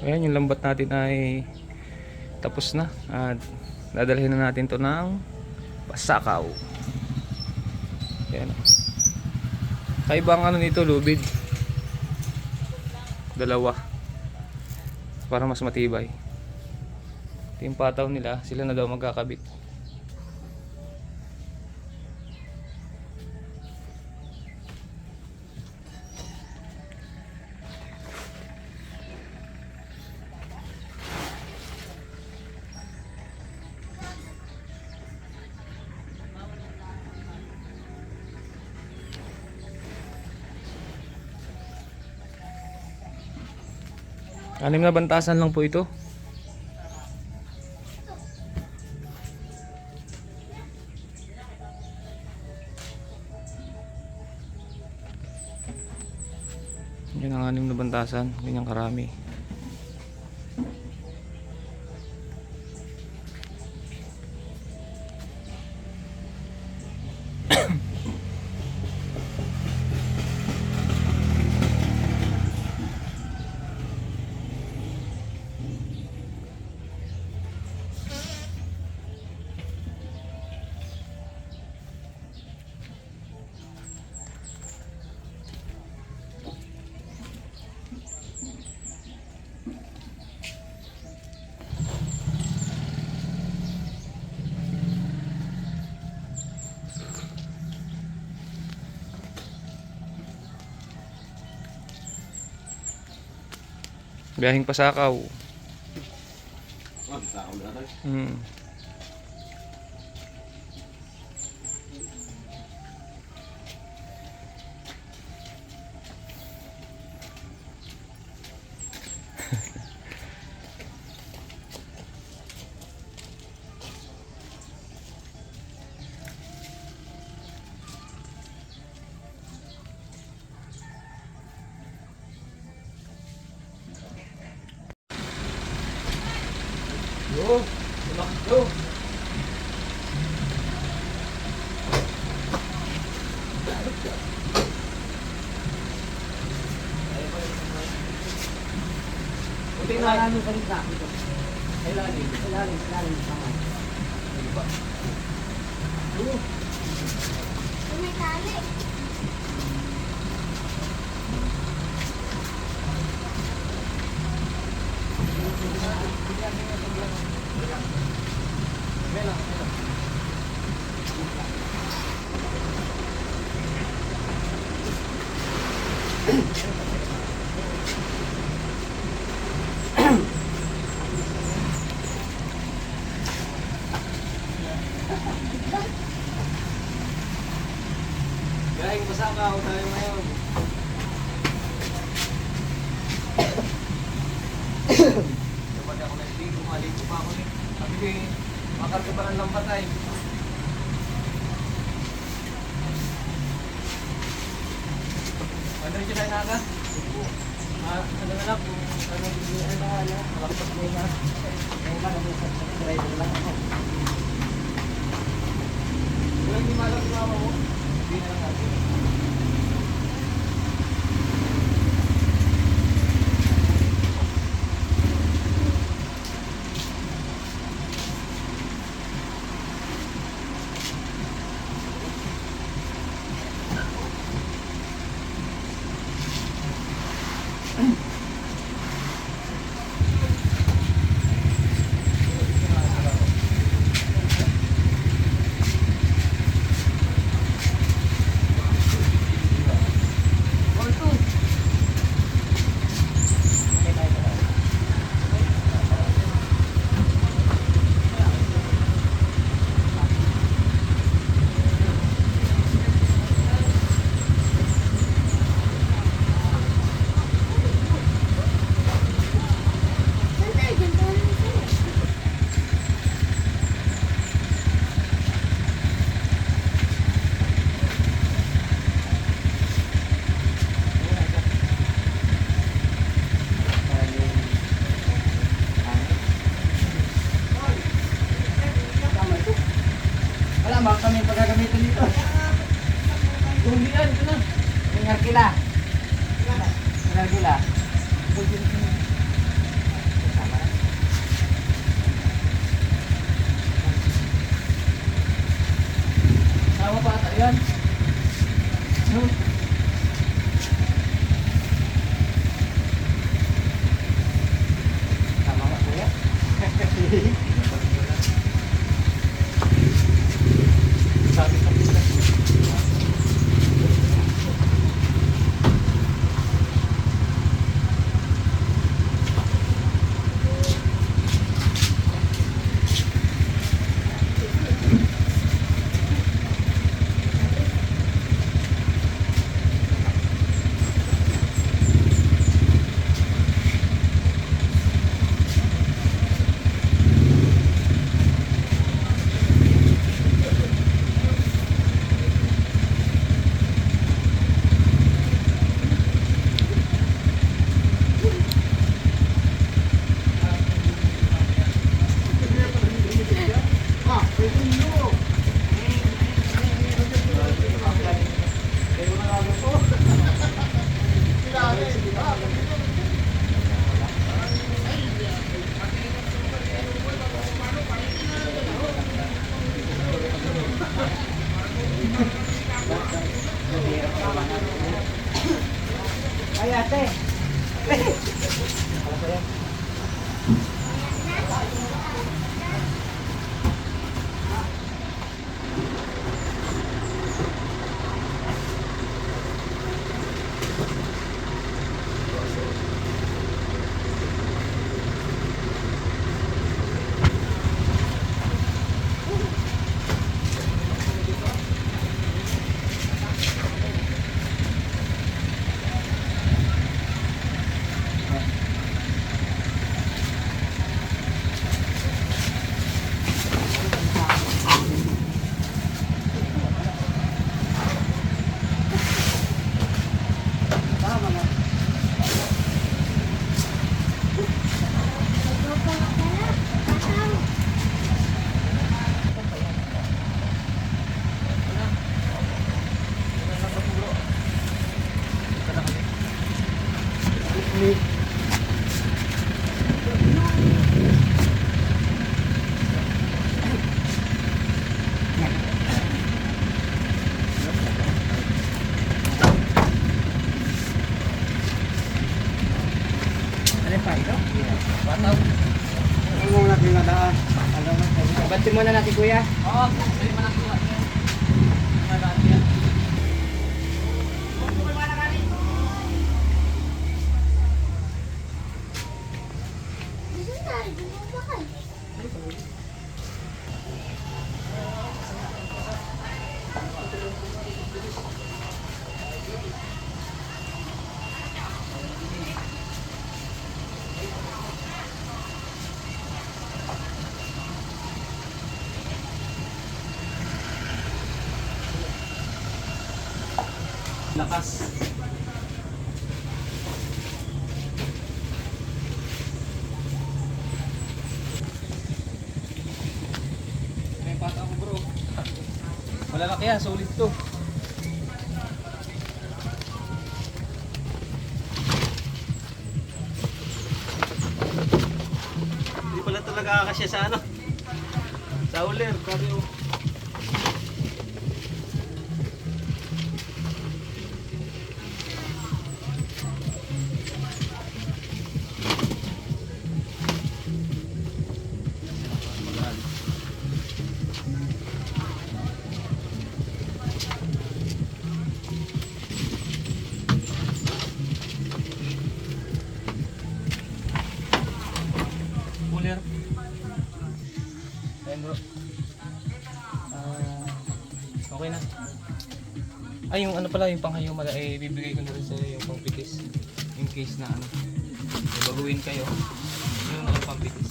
Ayan, yung lambat natin ay tapos na at dadalhin na natin to ng Pasakaw. Ayan. Kaibang ano nito, lubid. Dalawa. Para mas matibay. Ito yung pataw nila, sila na daw magkakabit. Anim na bantasan lang po ito. Yan ang anim na bantasan, ganyang karami. Biyahing Pasakaw. Hmm. Yo, yo. Kailangan yung salita ito. Kailangan sama. May tali. Biyahing Pasakaw tayo ngayon. Dapat ako nagtigo, maligo pa ako eh. Sabi ko eh, makarga pa ng lambat ay. Ano yung tayo naga? Ano na lang, ano yung malakpas mo na. Ngayon lang, driver lang ako. Wala hindi malang yung mama mo. Hindi na lang natin. Wala, baka kami pagkagamitin dito. Tumiyan, ito na. May ngarkila. Ngarkila. yan. Tama nga kuya. Sabi sa pista. Ay ate. Ano pa ito? Bataw. Ano mo natin nadaan? Ano mo? Bantin muna natin kuya. Oo, bantin muna natin kuya. Lakas. May pata ako bro. Malalaki yan, solid to. Hindi pala ito nagkakasya sa ano. Sa uler, sabi ko. Uler. Ayun bro. Okay na. Ay, yung ano pala, yung panghayumala, eh, bibigay ko na rin sa'yo yung pangpitis. In case na ano, baguhin kayo. Yung ano, pangpitis.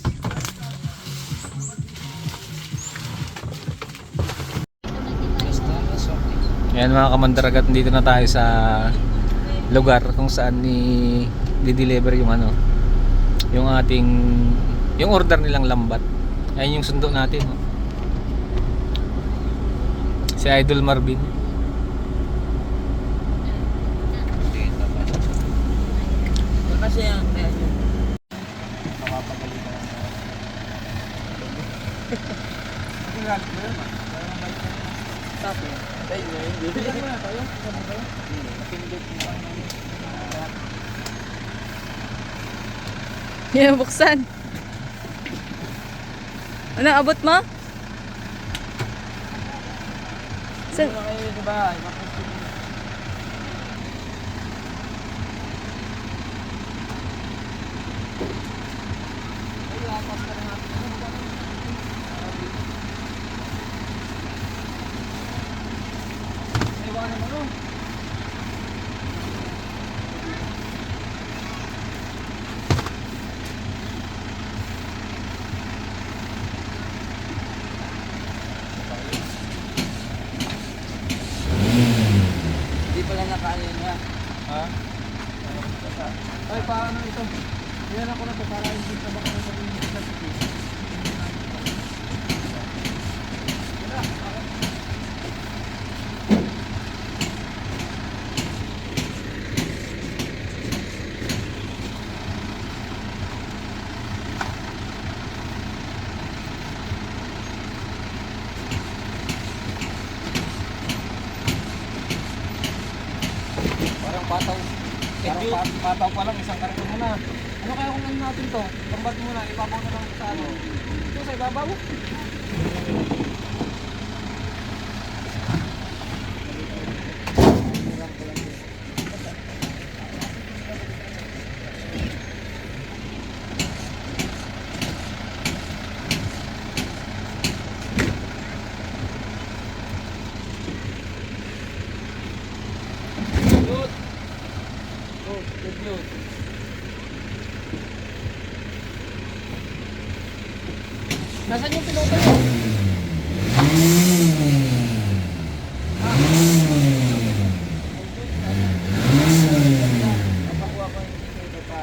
Ayan mga kamandaragat, dito na tayo sa lugar kung saan di-deliver yung ano, yung ating, yung order nilang lambat. Ayan yung sundo natin. Si Idol Marvin. Kasi yan, nakapagalitan. Tapos, tayo na hindi. Pindot mo na tayo? Pindot mo na. Yan, buksan. Ano, abot mo? Saan? Hindi mo na kayo, diba? Hindi pala nakaano yun nga. Ha? Ay, paano ito? Yan ako na ito para hindi sa baka na sabihin mo sa sige. Parang pataw. Pataw pa lang, isang karton mo na. Ano kaya kung ano natin to? Pambat mo na, ibabaw na lang sa ano. Ito sa ibabaw. Load. Oh, load. Nasaan yung piloto mo? Napakuha ko yung piloto pa.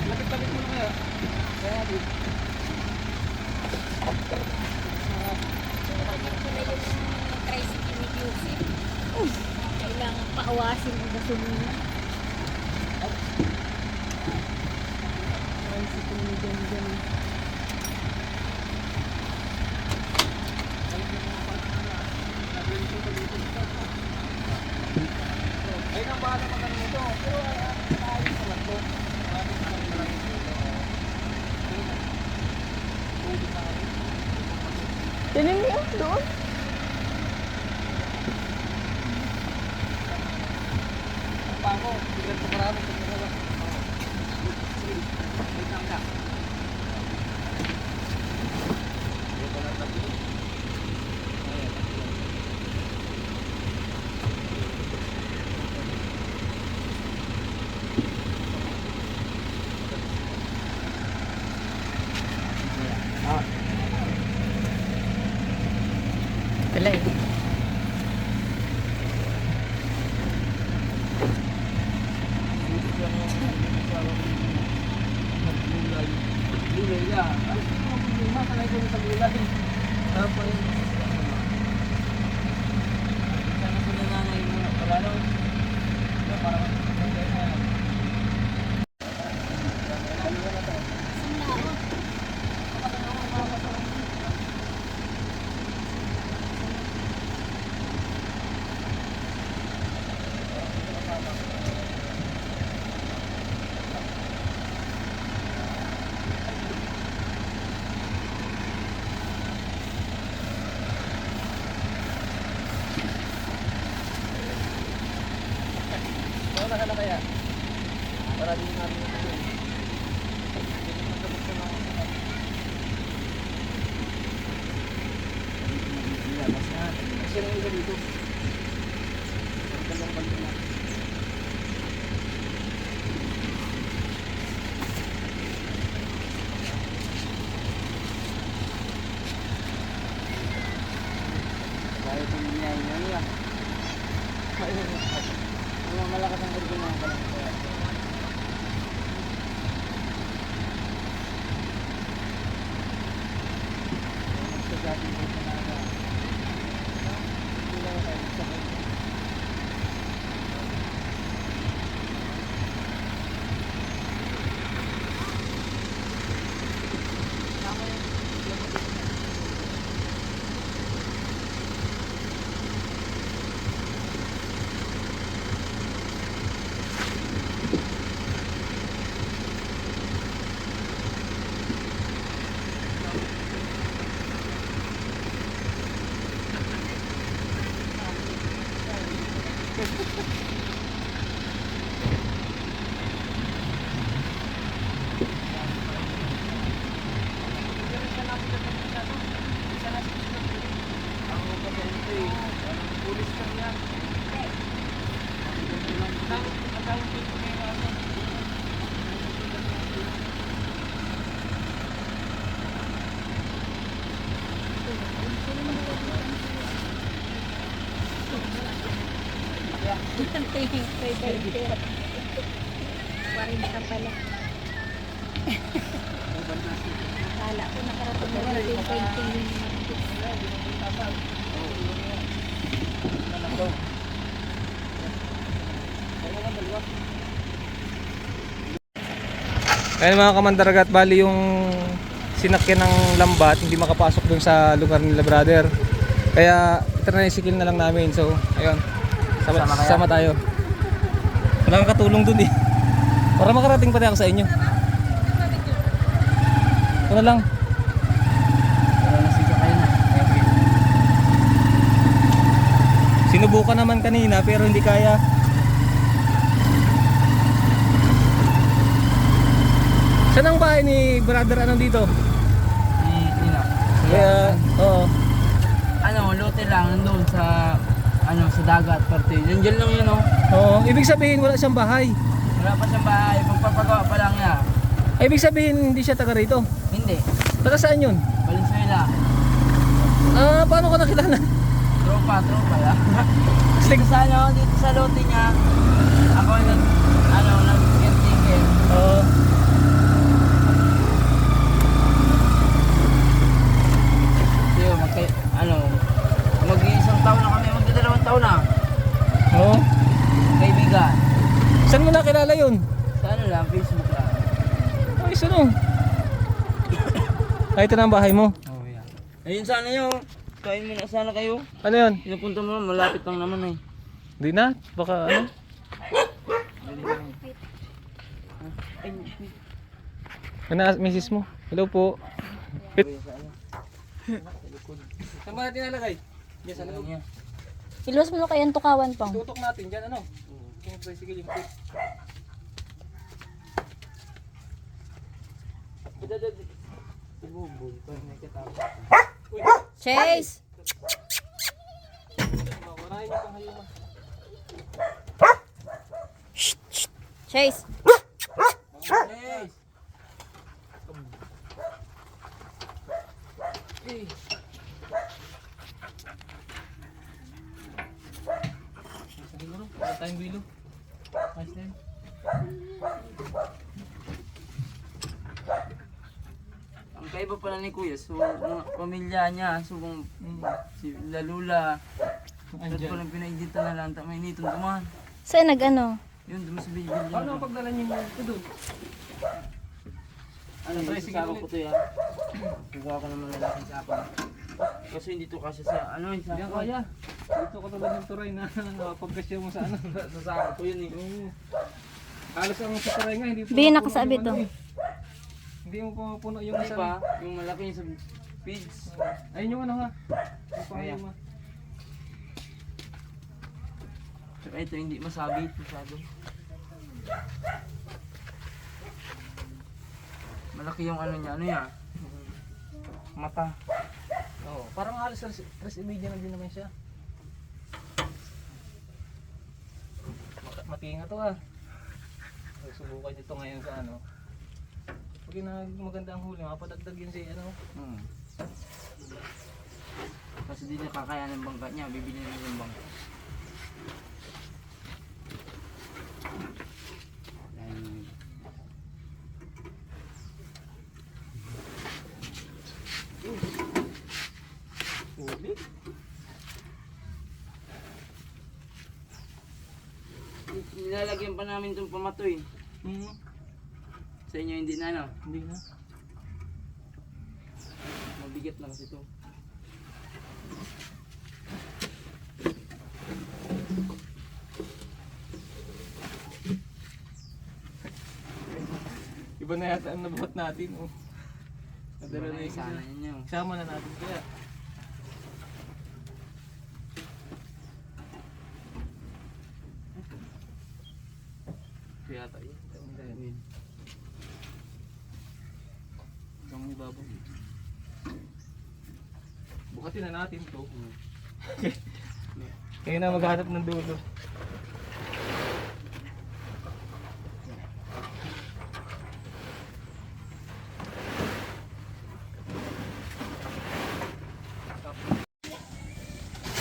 Lapit-lapit mo na kaya. Kaya natin. Tricycle ni QC. Kailangan paawasin ang gasolina. Tricycle ni dyan. Ayun ang bahala magano nito. Pero tayo sa lato. Maraming na lang ito. Tinin mo yun, doon. Ang pango, bigyan ko marami sa mga. Sige, wait lang ka. Dito lang tabi. Wala eh. Gulay ya. Ay, masanay ko sa gulay. Tapos yun. Sana ko nananay mo. Wala lang. Parang gulay na yan. Wala ka na kaya? Para din namin ito. Kasi nang isa dito. Dalawang balik na. Kaya itong nangyay niya niya. Ang malakas ang burgo na pala. Sa ating burgo na na. Hindi lang tayo sa burgo. Warin ka pala. Kala ko nakarating na rin yung painting yun. Kaya mga kamandaragat, bali yung sinakyan ng lambat hindi makapasok dun sa lugar nila brother. Kaya tricycle na lang namin. So ayun, sama tayo. Wala kang katulong dun eh. Para makarating pa tayo sa inyo. Ito na lang. Sinubukan naman kanina pero hindi kaya. Saan ang bahay ni brother anong dito? Kaya, oo. Ano, lote lang nandun sa sa dagat parte. Nandiyan lang yun, oh. Oo, ibig sabihin wala siyang bahay. Wala pa siyang bahay, magpapagawa pa lang niya. Ay, ibig sabihin hindi siya taga rito. Hindi. Taga saan yun? Valenzuela. Ah, paano ko nakilala? Tropa lang. Kasi sa dito sa lote niya, ako nag-caretaker. Oo. Mag-iisang taon na kami, magdadalawang taon na. Oo. Kaibigan. Saan mo nakilala yun? Sa lang, Facebook lang. Ay, saan o? Ay, ito na ang bahay mo. Oh, yeah. Ayun sana yun. Kain mo na sana kayo. Ano yun? Pinapunta mo na, malapit lang naman eh. Hindi na, baka ano? Ano, misis mo? Hello po. Saan ba natin nalagay? Diyan sa loob. Iluwas mo na kayang tukawan pang. Tutok natin dyan, ano? Yung tricycle yung tip. Chase! Chase! Siguro, wala tayong bilo. Ayos na yun. Ang kaiba pala ni Kuya, so mga pamilya niya, so kung si Lalula, at palang pinaigditan na lang, may nitong duman. Saan nag-ano? Yun, duman sa video. Paano ang pagdala niyo mo ito doon? Ano, isasama ko to yan. Kukuha ko naman lalaking sapa. Kasi hindi to kasi sa ano yung Diyan sapa. kaya. Dito ko tulad ng turay na pagkasya mo sa ano. Sa sapa ko yun eh. Oo. Halos ang sa turay nga, hindi Bi, nakasabit to. Hindi mo pumapuno yung Hindi isa. pa, yung malaki yung sa feeds. Ayun yung ano ha. Yung Kaya. pangayama. Saka ito hindi masabit masyado. Malaki yung ano niya, mata. Oo. Parang halos res media na din naman siya. Matinga to ah. Subukan dito ngayon sa ano. Pag maganda ang huli, mapadagdag yun si ano. Kasi di niya kakayanan ng bangka niya, bibili na yung bangka. Huli? Nilalagyan pa namin itong pamatoy. Sa inyo hindi na ano? Hindi na. Mabigat na kasi ito. Iba na yata ang nabuhat natin oh. Nadala na yung Sana isa. yun. Sama na natin kaya. yata yun. Ang ibabaw. Bukatin na natin to. Kaya na maghanap ng dulo.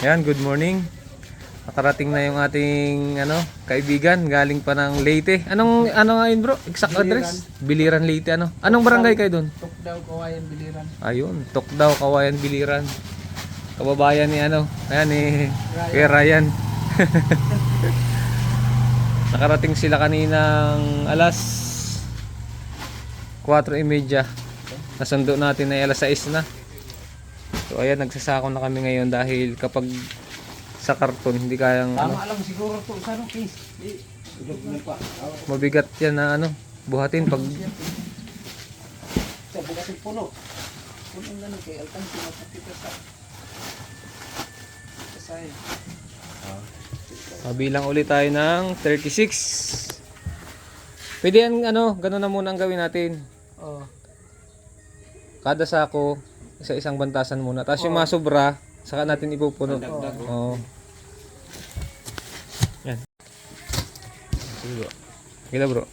Yan, good morning. Nakarating na yung ating kaibigan galing pa ng Leyte. Ano nga yun, bro? Exact address? Biliran Leyte ano? Anong barangay kayo doon? Tukdaw, Kawayan, Biliran. Ayun, Tukdaw, Kawayan, Biliran. Kababayan ni ayan ni Kuya Ryan. Nakarating sila kaninang alas 4:30. Nasundo natin ay alas 6 na. So ayan, nagsasako na kami ngayon dahil kapag sa karton hindi kayang Tama lang siguro to sa case. mabigat yan na buhatin pag Sa bukating puno. Puno na lang kay Altan pinapakita sa side. mabilang ulit tayo ng 36. Pwede yan ganun na muna ang gawin natin. Oh. Kada sako isa-isang bantasan muna. Tapos yung masobra saka natin ipupuno. Oo. Yan. Sige bro. Gila bro.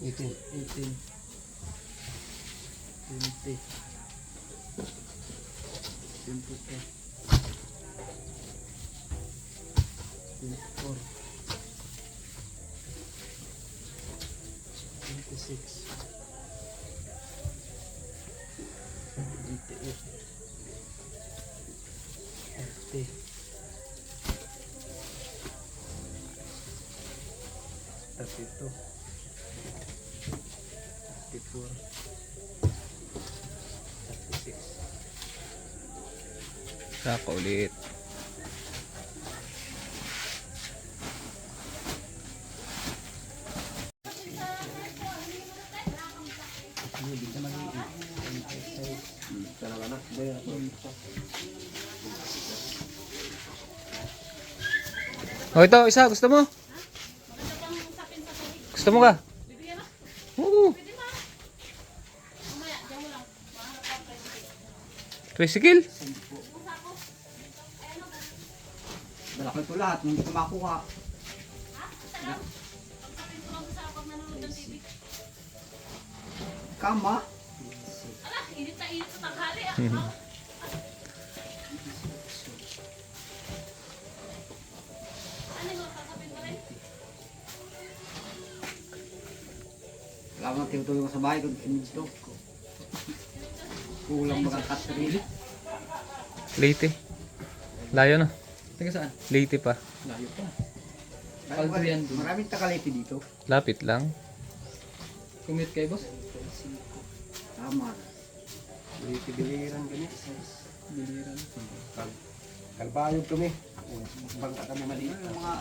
18, 20, 24, 26, 28, 30, 32, 34, 36. Saka ulit. Oh, ito, isa. Gusto mo? Gusto mo ka? Oo. Tricycle? Malaki ito lahat, hindi ko makuha. Kama? Wala mo tinutulong ko sa bahay kung dito. Kulang bagang katrili. Leyte. Layo na. Teka saan? Leyte pa. Layo pa. Albrian doon. Maraming takaliti dito. Lapit lang. Commute kayo, boss? Tama. Biliran kami. Biliran. Kalbayog kami. Bangka kami maliit. Yung mga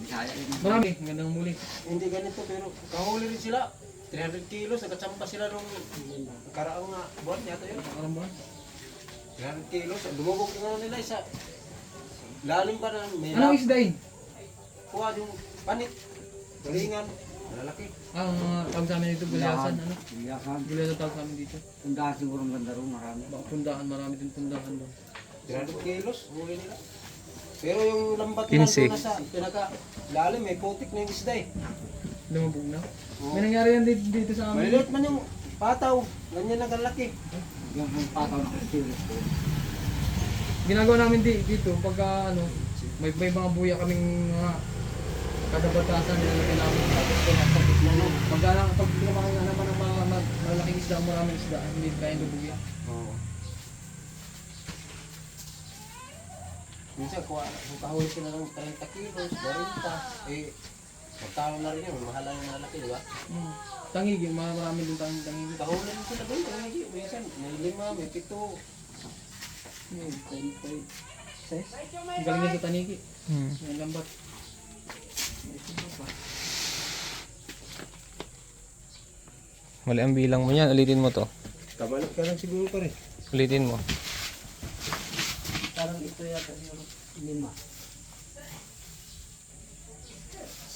Bisaya yun. Marami. Gandang muli. Hindi ganito pero kahuli rin sila. 300 kilos, nagkatsampa sila nung karaang nga buwan yata yun. Alam ba? 300 kilos, dumubog na nila isa. Lalim pa na may Anong isda yun? kuha yung panit, galingan, malalaki. Ang tawag sa amin dito, gulasan. Ano? Bilakan. Gulasan tawag sa amin dito. Pundahan siguro ang ganda rin, marami. Baka pundahan, marami din pundahan doon. 300 kilos, huli nila. Pero yung lambat na 15. doon na sa pinaka lalim, may putik na yung isda eh. Lumabog na. Oo. May nangyari yan dito sa amin. Maliliit man yung pataw, ganyan lang kalaki. Yung pataw na kilos ko. Ginagawa namin dito pagka may mga buya kaming mga kada batasan nilalagyan namin tapos tapos pag pinamakan nga naman ng mga malaking isda, maraming isda, hindi kaya lubugin. Oo. Minsan kung kahuli sila ng 30 kilos, 40, eh Pagtalo na rin yun, mahal lang yung malaki, di ba? Tangigi, marami din tangigi. Kahulan sila doon, tangigi. Minsan, may 5, may 7. Ang galing niya sa tanigi. May lambat. Mali ang bilang mo yan. Ulitin mo to. Kabalot ka lang siguro pa rin. Ulitin mo. Parang ito yata yung 5.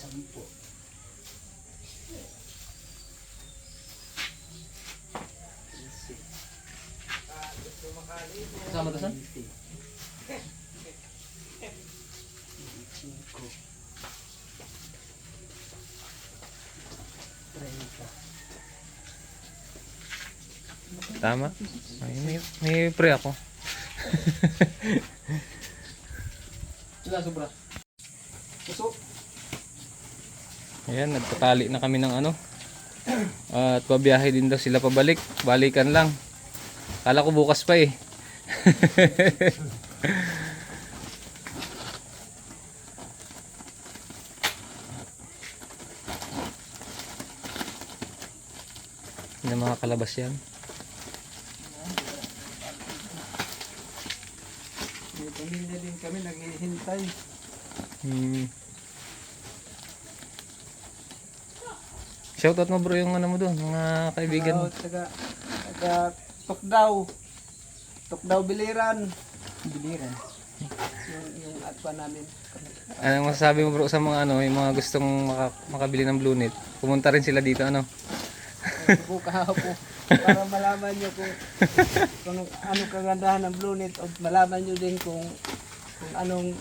10. Kasama to, San? Tama. Ay, may pre ako. Sila, sobra. Puso. Ayan, nagtatali na kami ng ano. At babiyahe din daw sila pabalik. Balikan lang. Kala ko bukas pa eh. Hindi na mga kalabas yan. May pamilya din kami naghihintay. Shoutout mo bro yung ano mo doon, mga kaibigan mo. Taga Tukdaw Biliran. Biliran. Yung atwa namin. Anong masasabi mo bro sa mga ano, yung mga gustong makabili ng Blue Net? Pumunta rin sila dito ano. Buka po. Para malaman nyo kung ano kagandahan ng Blue Net o malaman nyo din kung anong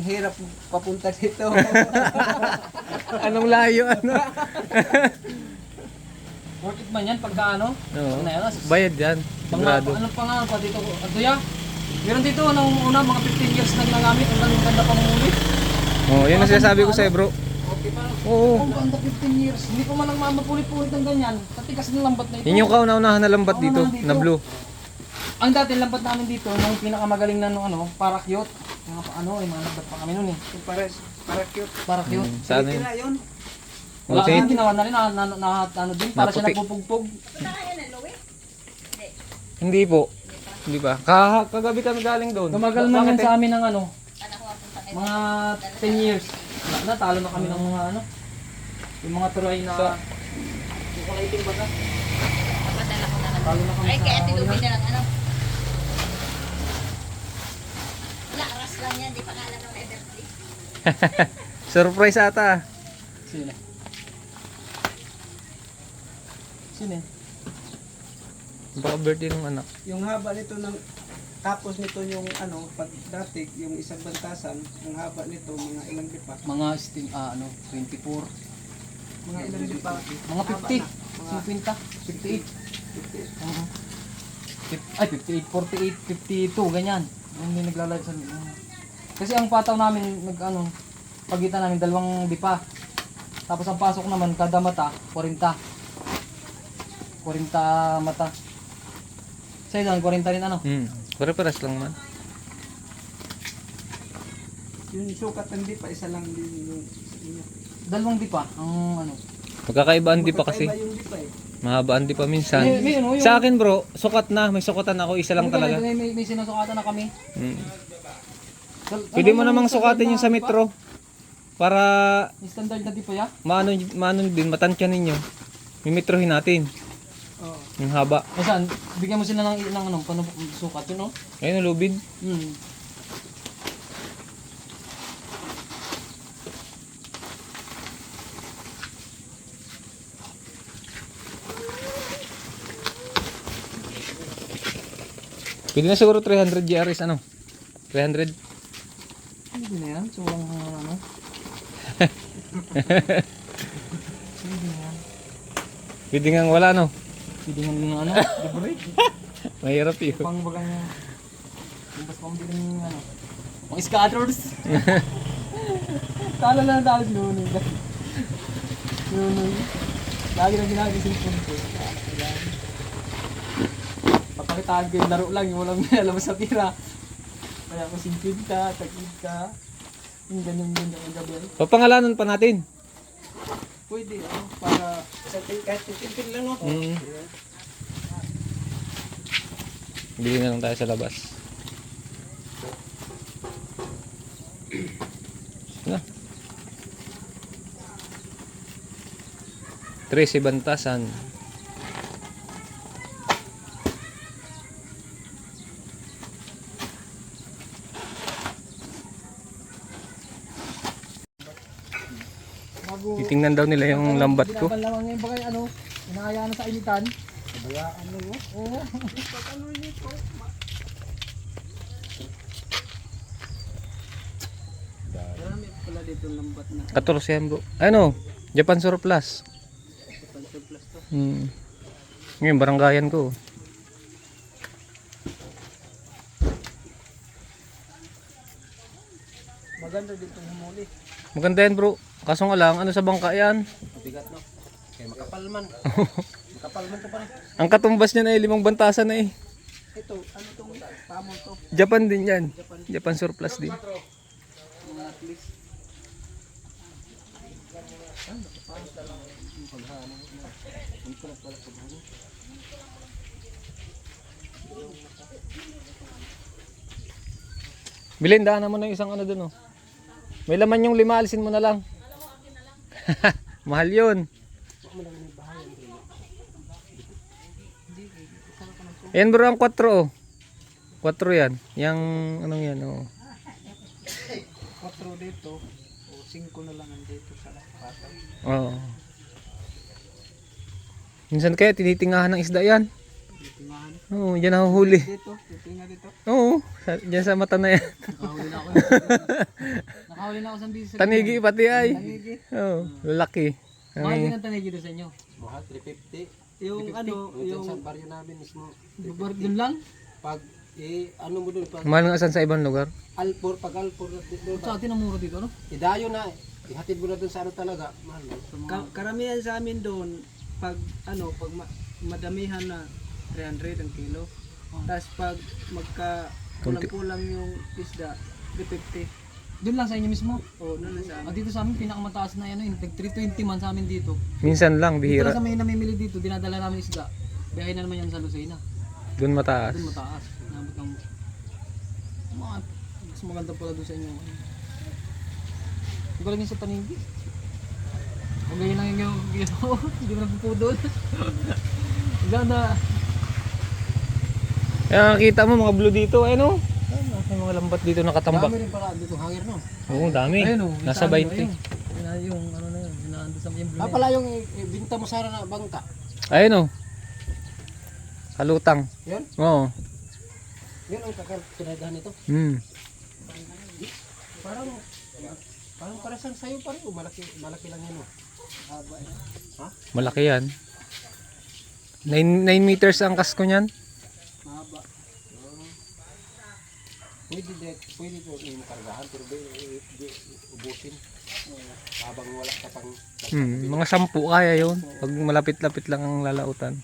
hirap papunta dito. Anong layo ano? Worth it man yan pagka ano? Oo. Ano yan? Bayad yan. Sigurado. Ano pa nga pa dito? Aduya? Meron dito nung una mga 15 years na ginagamit. Ang ganda pang muli. Oh, yun ang sinasabi ko sa'yo bro. Okay pa. Oo. Ang ganda 15 years. Hindi ko man lang mapulit-pulit ng ganyan. Katikas ng lambat na ito. Yun yung kauna-unahan na lambat dito, na blue. Ang dati lambat namin dito, nung pinakamagaling na nung ano, para cute. Mga pa ano, mga lambat pa kami noon eh. Para cute. Para cute. Saan yun? Tira yun. Wala Okay. kang ginawa na rin, ano din, para siya Naputi. nagpupugpog. Hindi po. Hindi pa. Kagabi kami galing doon. Tumagal man yan Bakit sa amin ng ano, mga 10 years. Natalo na kami ng mga ano, yung mga turay na, yung kalaiting baga. Papadala ko na lang. Talo na kami Ay, kaya sa tinubi huli. na lang ano. Wala, ras lang yan. Di pa nga alam ng everything. Surprise ata. Sino? Sino yan? Baka birthday ng anak. Yung haba nito ng tapos nito yung ano pag dati yung isang bantasan yung haba nito mga ilang lipa. Mga still, ano, 24. Mga ilang lipa. Mga 50. 50. 58. Oo. Ay, 58, 48, 52, ganyan. Hindi naglalay sa... Kasi ang pataw namin, pagitan namin, 2 dipa. Tapos ang pasok naman, kada mata, 40. 40 mata. Sa'yo doon, 40 rin ano? Pare-pares lang man. Yung sukat ng lipa isa lang din yung inyo. 2 dipa, ang ano. Magkakaibaan di pa kasi. Magkakaiba yung lipa eh. Mahabaan di pa minsan. May ano, yung... Sa akin bro, sukat na. May sukatan ako. Isa lang talaga. May sinusukatan na kami. Pwede mo namang sukatin yung sa metro. Para Yung standard na dipa ya? maano din, matansya ninyo. Mimetrohin natin. Oo. Yung haba. O saan? Bigyan mo sila ng ano, sukat yun, no? Ayun, lubid. Pwede na siguro 300 GRS ano? 300? Hindi na yan. So, ano? Hindi na yan. Pwede nga wala no? Pwede nga ng ano? Libre. Mahirap yun. Pang bagang... Lumpas pa hindi ng ano. Pang scatters. Tala lang dahil nunoy. Nunoy. Lagi na ginagawa yung cellphone ko. Papakitaan ko yung laro lang. Yung walang alam sa pira. Kaya ko 50, tagid ka. Yung ganyan din ang gabi. Papangalanan pa natin. Pwede, para kahit titintin lang, no? Mm. Bili na lang tayo sa labas. Na. 13 Bantasan. Titingnan daw nila yung lambat ko. Binabalawang ngayon ba kayo, inahayaan na sa initan? Bayaan mo, no? Oo. Marami pala dito lambat na. 14 yan bro. Ano? Japan Surplus. Japan surplus to. Ngayon, baranggayan ko. Maganda dito humuli. Maganda yan bro. Kaso nga lang, ano sa bangka yan? Mabigat, no? Kaya makapal man. Makapal man to pa. Ang katumbas niya na 5 bantasan na eh. Ito, ano tong pamon to? Japan din yan. Japan Surplus din. Mga at least. Bilhin, daan naman ng isang ano dun oh. May laman yung 5, alisin mo na lang. Mahal yun. Yan bro ang 4 oh. 4 yan. Yang anong yan oh. 4 dito, o 5 na lang andito sa patay. Oo. Minsan kaya tinitingahan ng isda yan. Titingahan. Oo, diyan nahuhuli. Dito, titinga dito. Oo, diyan sa mata na yan. Nakahuli na ako. Nakahuli na ako sa bisis. Tanigi pati ay. Tanigi. Oo, lalaki. Mahal din ang tanigi doon sa inyo. Mahal, 350. Yung ano, Yung sa baryo namin mismo. lugar dun lang. Pag, ano mo dun, pag Mahal nga asan sa ibang lugar. Alpor, pag Alpor, doon, Sa atin ang muro dito, no? idayo na, ihatid mo na dun sa ano talaga, mahal. Karamihan sa amin doon, pag madamihan na 300 ang kilo. Tapos pag kulang-kulang yung isda, 350. Doon lang sa inyo mismo. O, na sa amin. Dito sa amin pinakamataas na yan, nag 320 man sa amin dito. Minsan lang, Dito lang bihira. sa may namimili dito, dinadala namin isda. Biyahe na naman yan sa Lucena. Doon mataas. Doon mataas. Nabot ng mas maganda pala doon sa inyo. Hindi ko lang yun sa Tanigi. Huwag ganyan lang yung ginawa. Hindi mo nagpupudol. Ganda. Kaya nakita mo mga blue dito, ano? May mga lambat dito nakatambak. Dami rin pala dito hangir, no? Oo, dami. Ayun o. Nasa 20. Yung ano na yun. Inaando sa yung blue. Pala yung binta mo sana na bangka. Ayun oh. Kalutang. Yan? Oo. Yan ang kinadahan nito. Parang, parang para siyang sayo pa rin. Malaki lang yan, oh. Ha? Malaki yan. 9 meters ang kasko niyan. Mahaba. Pwede ito yung kargahan, pero di ubusin. Habang wala ka pang... Mga 10 kaya yun. Pag malapit-lapit lang ang lalautan.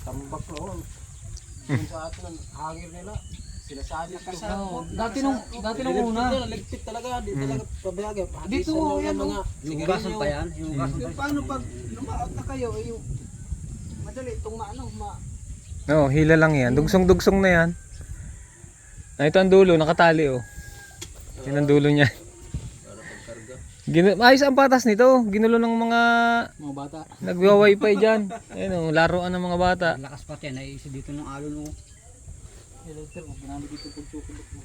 Tambak noon. Yung sa atin ang hangir nila. Sinasabi ko. Dati nung una. Ligpit talaga. Di talaga pabayag. Dito, yan, mga sigarilyo. pa yan. Yung paano pag lumaot na kayo, yung madali itong Oo, hila lang yan. Dugsong-dugsong na yan. Ito ang dulo, nakatali oh. Yan ang dulo niya. Ayos ang patas nito. Ginulo ng mga Mga bata. nagwa-wifi dyan. Ayun oh, laruan ng mga bata. Lakas pa yan. Naisa dito ng alon mo. Electric. Ginamit dito pag chocolate mo.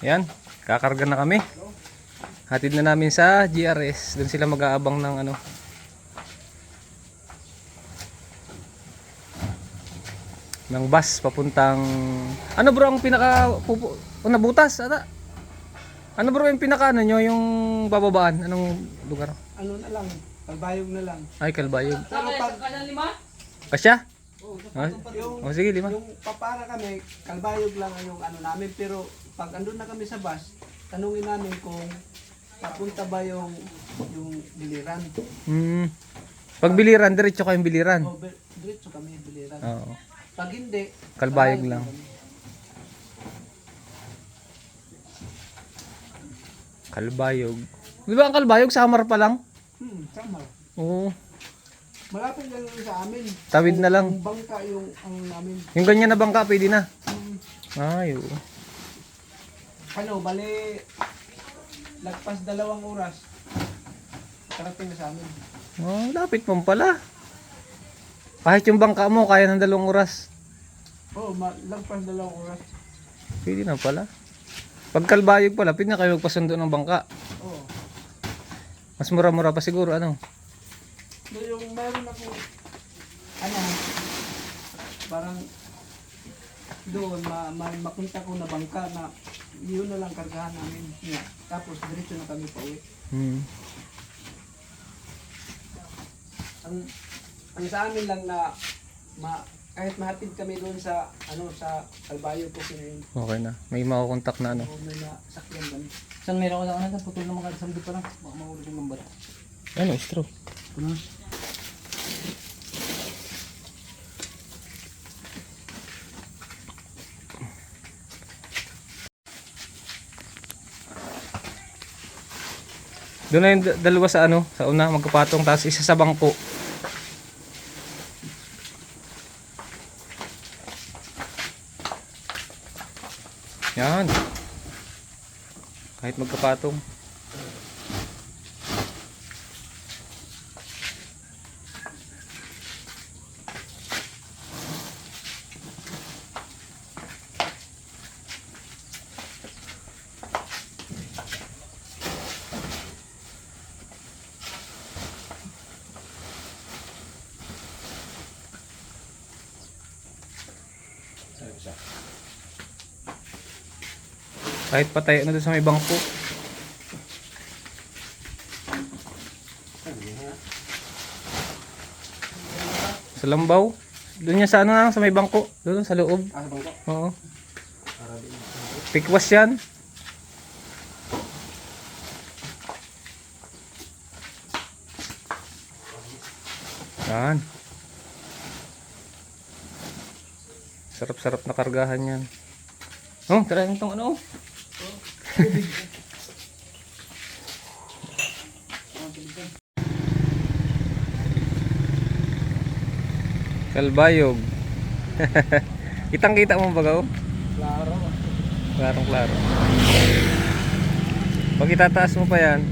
Yan, kakarga na kami. Hatid na namin sa GRS. Doon sila mag-aabang ng ano. Ng bus papuntang ano bro ang pinaka nabutas ata. Ano bro yung pinaka ano nyo yung bababaan? Anong lugar? ano na lang, kalbayog na lang. Ay, Kalbayog. Pero pag Kasya? yung, O sige, 5. yung papara kami, kalbayog lang ang yung ano namin. Pero pag andun na kami sa bus, tanungin namin kung papunta ba yung biliran. Pag biliran, diretso kayong biliran. O, diretso kami biliran. Oo. Pag hindi, Kalbayog karayo lang. kami. Kalbayog. Di ba ang Kalbayog Samar pa lang? Tama. Oo. Malapit lang yun sa amin. Tawid na lang. Yung bangka yung ang namin. Yung ganyan na bangka, pwede na. Hmm. Ay, oo. Ano, bali, lagpas 2 oras. Karating na sa amin. Oh, lapit mo pala. Kahit yung bangka mo, kaya ng 2 oras. Oo, lagpas 2 oras. Pwede na pala. Pag Kalbayog pala, pwede na kayo magpasundo ng bangka. Oo. Mas mura-mura pa siguro, ano? So, yung meron ako, ano, parang doon, makita ko na bangka na yun na lang kargahan namin. Yeah. Tapos, diretso na kami pa uwi. Hmm. Ang sa amin lang na kahit mahatid kami doon sa sa Kalbayog ko yun, Okay na. May makukontak na, ano? o may nasakyan kami. Saan meron ko sa kanan? Putol na mga isang pa lang. Baka mahulog yung lambat. Ano, straw? Doon na yung dalawa sa ano, sa una magkapatong, tapos isa sa bangko. Yan. Kahit magkapatong. Kahit patay na doon sa may bangko. Sa lambaw. Doon niya sa ano na, sa may bangko. Doon sa loob. Ah, bangko. Oo. Pikwas yan. Yan. Sarap-sarap na kargahan yan. Oh, tara yung tong ano. Kalbayog. Kitang-kita mo ba gaw? Klaro. Klarong-klaro. Pag itataas mo pa yan,